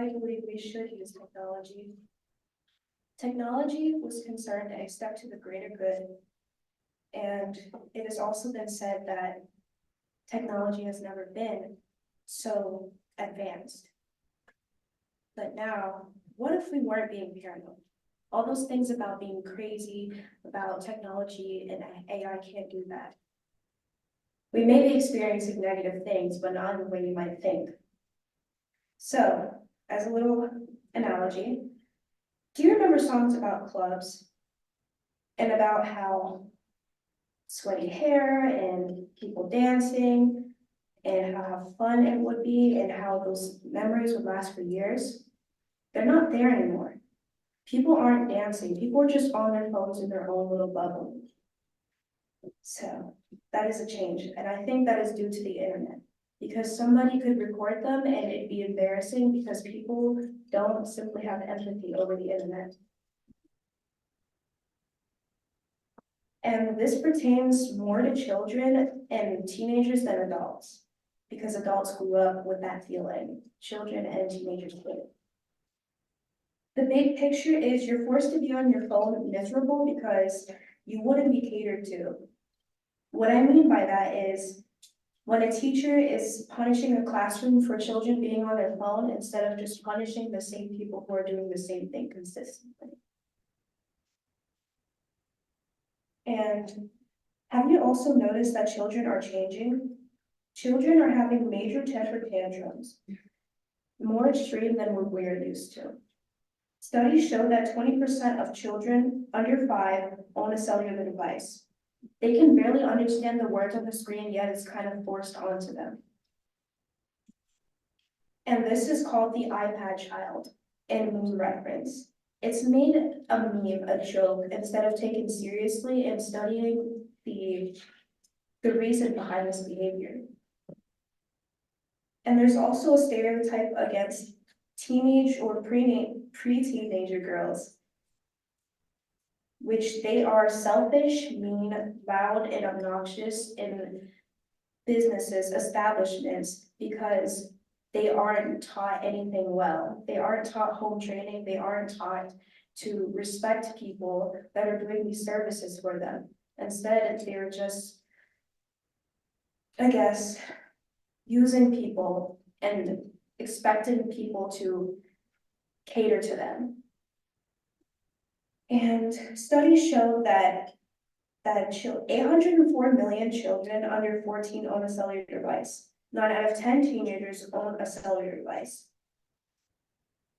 I believe we should use technology. Technology was concerned a step to the greater good, and it has also been said that technology has never been so advanced. But now, what if we weren't being paranoid? All those things about being crazy, about technology and AI can't do that. We may be experiencing negative things, but not in the way you might think. So, as a little analogy, do you remember songs about clubs and about how sweaty hair and people dancing and how fun it would be and how those memories would last for years? They're not there anymore. People aren't dancing. People are just on their phones in their own little bubble. So that is a change. And I think that is due to the internet, because somebody could record them and it'd be embarrassing because people don't simply have empathy over the internet. And this pertains more to children and teenagers than adults, because adults grew up with that feeling. Children and teenagers did. The big picture is you're forced to be on your phone miserable because you wouldn't be catered to. What I mean by that is when a teacher is punishing a classroom for children being on their phone instead of just punishing the same people who are doing the same thing consistently. And have you also noticed that children are changing? Children are having major temper tantrums, more extreme than what we're used to. Studies show that 20% of children under 5 own a cellular device. They can barely understand the words on the screen, yet it's kind of forced onto them. And this is called the iPad child in meme reference. It's made a meme, a joke, instead of taken seriously and studying the reason behind this behavior. And there's also a stereotype against teenage or pre-teenager girls, which they are selfish, mean, loud, and obnoxious in businesses, establishments, because they aren't taught anything well. They aren't taught home training. They aren't taught to respect people that are doing these services for them. Instead, they're just, I guess, using people and expecting people to cater to them. And studies show that 804 million children under 14 own a cellular device. 9 out of 10 teenagers own a cellular device.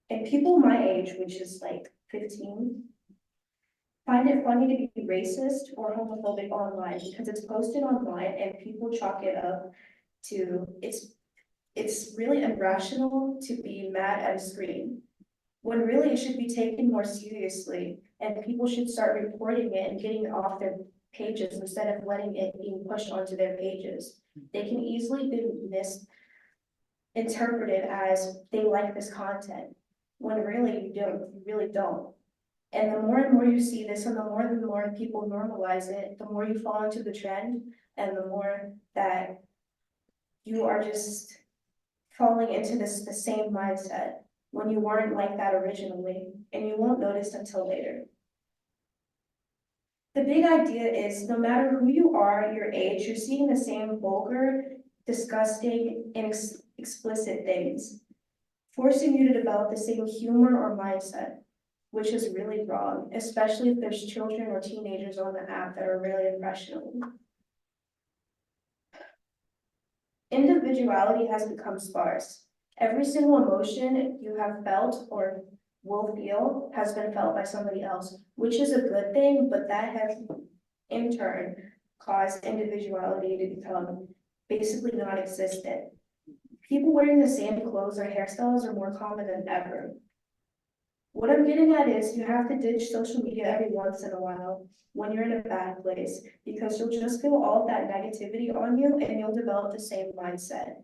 And people my age, which is like 15, find it funny to be racist or homophobic online because it's posted online and people chalk it up to it's really irrational to be mad at a screen, when really it should be taken more seriously and people should start reporting it and getting it off their pages instead of letting it being pushed onto their pages. They can easily be misinterpreted as they like this content, when really you really don't. And the more and more you see this, and the more people normalize it, the more you fall into the trend, and the more that you are just falling into the same mindset when you weren't like that originally, and you won't notice until later. The big idea is no matter who you are, your age, you're seeing the same vulgar, disgusting, and explicit things, forcing you to develop the same humor or mindset, which is really wrong, especially if there's children or teenagers on the app that are really impressionable. Individuality has become sparse. Every single emotion you have felt or will feel has been felt by somebody else, which is a good thing, but that has in turn caused individuality to become basically non-existent. People wearing the same clothes or hairstyles are more common than ever. What I'm getting at is you have to ditch social media every once in a while when you're in a bad place, because you'll just feel all of that negativity on you and you'll develop the same mindset.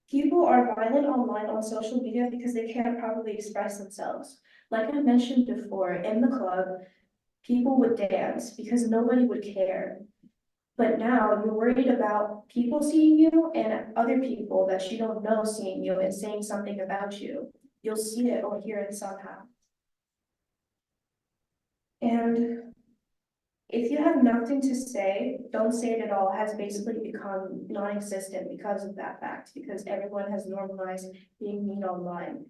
People are violent online on social media because they can't properly express themselves. Like I mentioned before, in the club, people would dance because nobody would care. But now you're worried about people seeing you and other people that you don't know seeing you and saying something about you. You'll see it or hear it somehow. And if you have nothing to say, don't say it at all has basically become non-existent because of that fact, because everyone has normalized being mean online,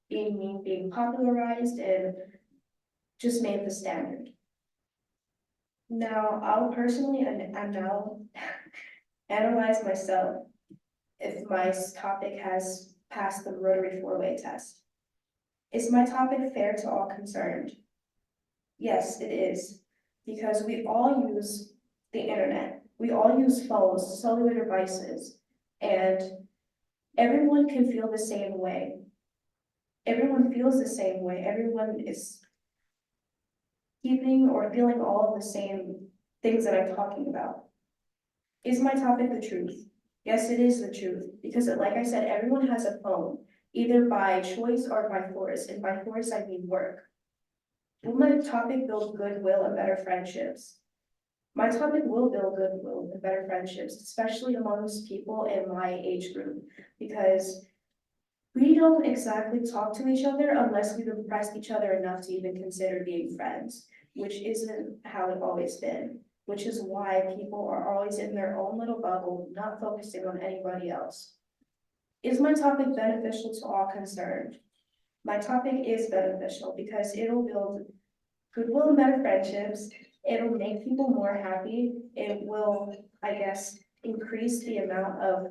being mean, being popularized and just made the standard. Now, I'll personally, and now analyze myself if my topic has passed the Rotary four-way test. Is my topic fair to all concerned? Yes, it is, because we all use the internet. We all use phones, cellular devices, and everyone can feel the same way. Everyone feels the same way. Everyone is keeping or feeling all of the same things that I'm talking about. Is my topic the truth? Yes, it is the truth, because like I said, everyone has a phone, either by choice or by force, and by force I mean work. Will my topic build goodwill and better friendships? My topic will build goodwill and better friendships, especially amongst people in my age group, because we don't exactly talk to each other unless we've impressed each other enough to even consider being friends, which isn't how it's always been, which is why people are always in their own little bubble, not focusing on anybody else. Is my topic beneficial to all concerned? My topic is beneficial because it'll build goodwill and better friendships. It'll make people more happy. It will, I guess, increase the amount of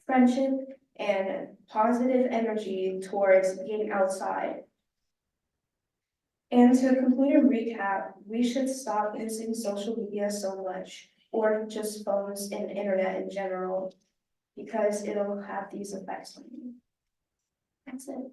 friendship and positive energy towards being outside. And to conclude and recap, we should stop using social media so much, or just phones and internet in general, because it'll have these effects on you. That's it.